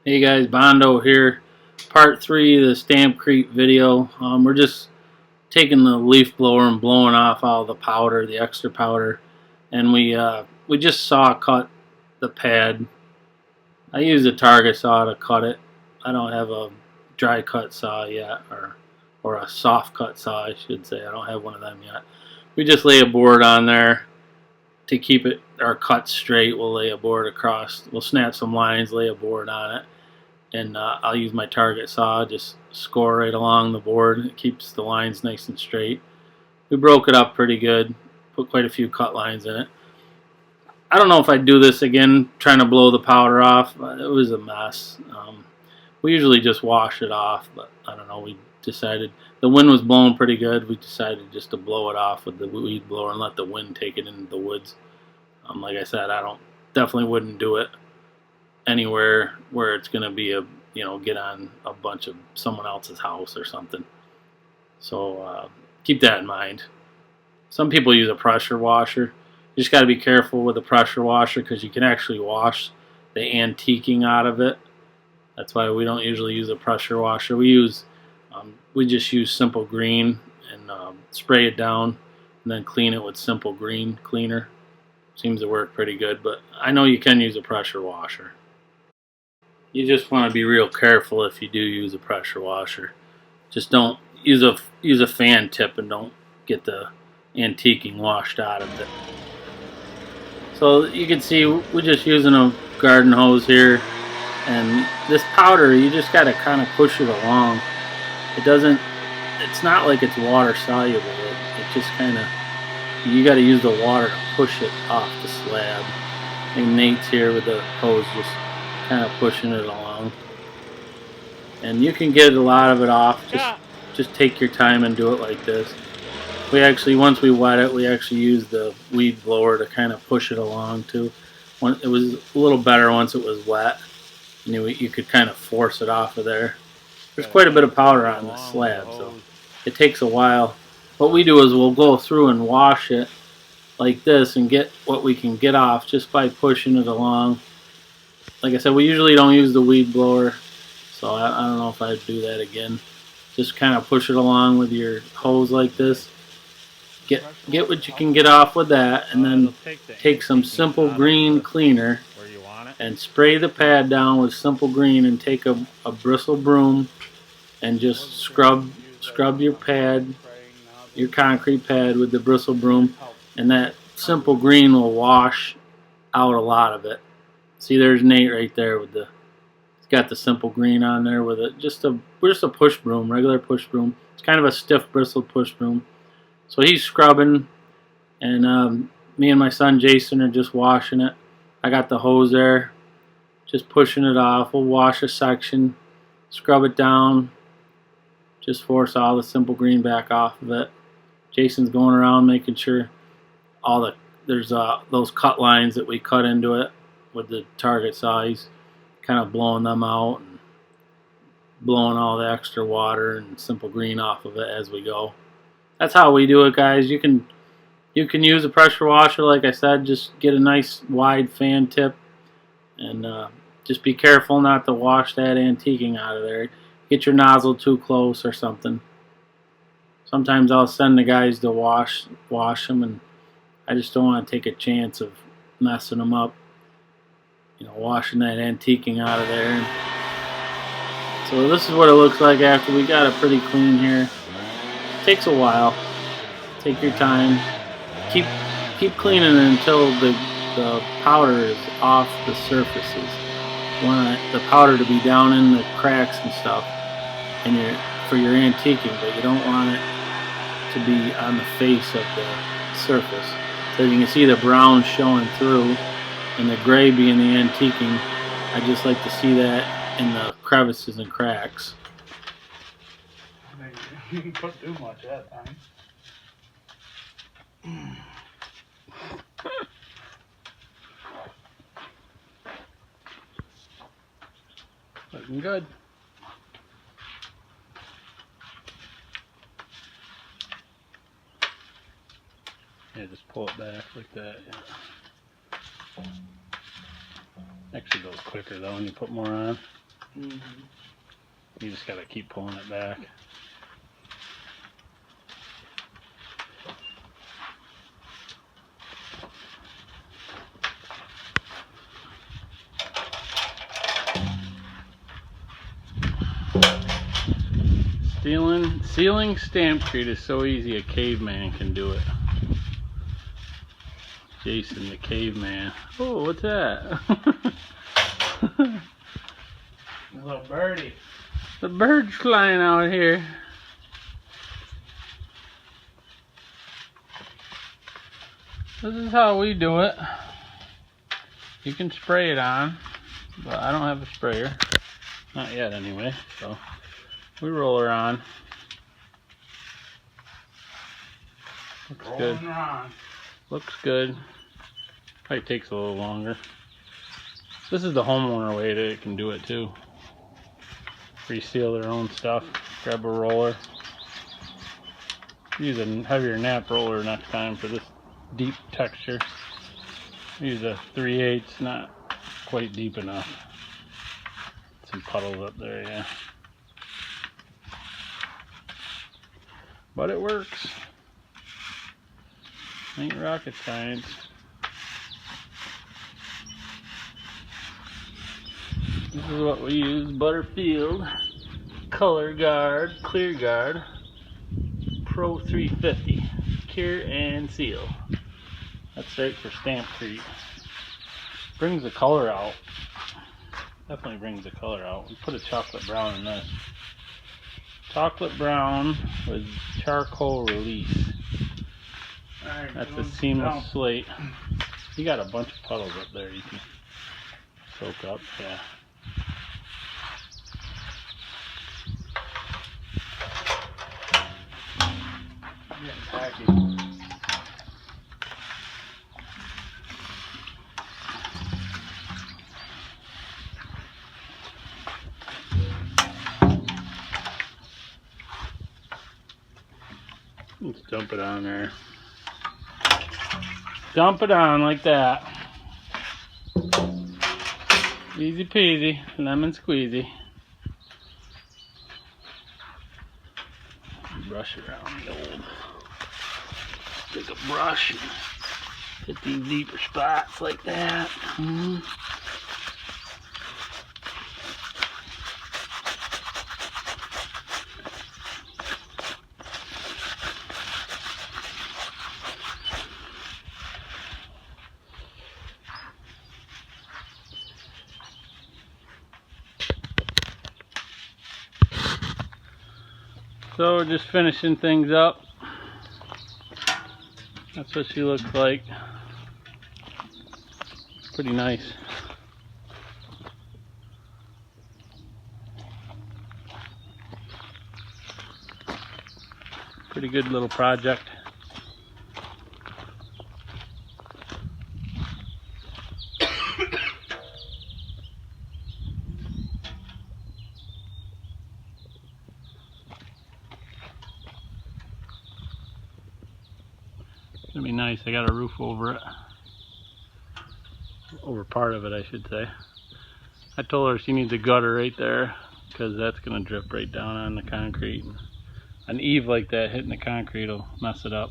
Hey guys, Bondo here. Part 3 of the Stam Crete video. We're just taking the leaf blower and blowing off all the powder, the extra powder. And we just saw cut the pad. I used a target saw to cut it. I don't have a dry cut saw yet, or a soft cut saw I should say. I don't have one of them yet. We just lay a board on there to keep it our cut straight. We'll lay a board across. We'll snap some lines, lay a board on it. And I'll use my target saw, just score right along the board. It keeps the lines nice and straight. We broke it up pretty good, put quite a few cut lines in it. I don't know if I'd do this again, trying to blow the powder off. It was a mess. We usually just wash it off, but I don't know, we decided, the wind was blowing pretty good, we decided just to blow it off with the weed blower and let the wind take it into the woods. Like I said, definitely wouldn't do it anywhere where it's going to be get on a bunch of someone else's house or something. So keep that in mind. Some people use a pressure washer. You just got to be careful with a pressure washer because you can actually wash the antiquing out of it. That's why we don't usually use a pressure washer. We just use Simple Green and spray it down and then clean it with Simple Green cleaner. Seems to work pretty good, but I know you can use a pressure washer. You just want to be real careful if you do use a pressure washer. Just don't use a fan tip and don't get the antiquing washed out of it. So you can see we're just using a garden hose here, and this powder you just got to kind of push it along. It's not like it's water soluble. It just kind of, you got to use the water to push it off the slab. I think Nate's here with the hose just kind of pushing it along, and you can get a lot of it off. Just take your time and do it like this. Once we wet it, we actually use the weed blower to kind of push it along too. It was a little better once it was wet, and you could kind of force it off of there. There's quite a bit of powder on the slab, so it takes a while. What we do is we'll go through and wash it like this and get what we can get off just by pushing it along. Like I said, we usually don't use the weed blower, so I don't know if I'd do that again. Just kind of push it along with your hose like this. Get what you can get off with that, and then take some Simple Green cleaner and spray the pad down with Simple Green, and take a bristle broom and just scrub your pad, your concrete pad with the bristle broom, and that Simple Green will wash out a lot of it. See, there's Nate right there with he's got the Simple Green on there with it. Just a push broom, regular push broom. It's kind of a stiff bristled push broom. So he's scrubbing, and me and my son Jason are just washing it. I got the hose there, just pushing it off. We'll wash a section, scrub it down, just force all the Simple Green back off of it. Jason's going around making sure there's those cut lines that we cut into it with the target saw. He's kind of blowing them out and blowing all the extra water and Simple Green off of it as we go. That's how we do it, guys. You can use a pressure washer, like I said. Just get a nice wide fan tip, and just be careful not to wash that antiquing out of there. Get your nozzle too close or something. Sometimes I'll send the guys to wash them, and I just don't want to take a chance of messing them up, washing that antiquing out of there. So this is what it looks like after we got it pretty clean here. Takes a while. Take your time. Keep cleaning it until the powder is off the surfaces. You want the powder to be down in the cracks and stuff for your antiquing, but you don't want it to be on the face of the surface. So you can see the brown showing through and the gray being the antiquing. I just like to see that in the crevices and cracks. You can put too much at that time. Looking good. Yeah, just pull it back like that. Yeah. Actually goes quicker though when you put more on. You just gotta keep pulling it back. Sealing Stampcrete is so easy a caveman can do it. Jason the caveman. Oh, what's that? A little birdie. The bird's flying out here. This is how we do it. You can spray it on, but I don't have a sprayer. Not yet anyway, so we roll her on. Looks good. Looks good. Probably takes a little longer. This is the homeowner way that it can do it too. Reseal their own stuff. Grab a roller. Use a heavier nap roller next time for this deep texture. Use a 3/8, not quite deep enough. Some puddles up there, yeah. But it works. Ain't rocket science. This is what we use, Butterfield Color Guard, Clear Guard, Pro 350, Cure and Seal. That's right for Stampcrete. Brings the color out. Definitely brings the color out. We put a chocolate brown in this. Chocolate brown with charcoal release. That's a seamless slate. You got a bunch of puddles up there you can soak up, yeah. Getting tacky. Let's dump it on there. Dump it on like that. Easy peasy, lemon squeezy. Brush around the old. Take a brush and hit these deeper spots like that. So we're just finishing things up. That's what she looks like. Pretty nice. Pretty good little project. It's gonna be nice. I got a roof over it. Over part of it, I should say. I told her she needs a gutter right there because that's gonna drip right down on the concrete. An eave like that hitting the concrete will mess it up.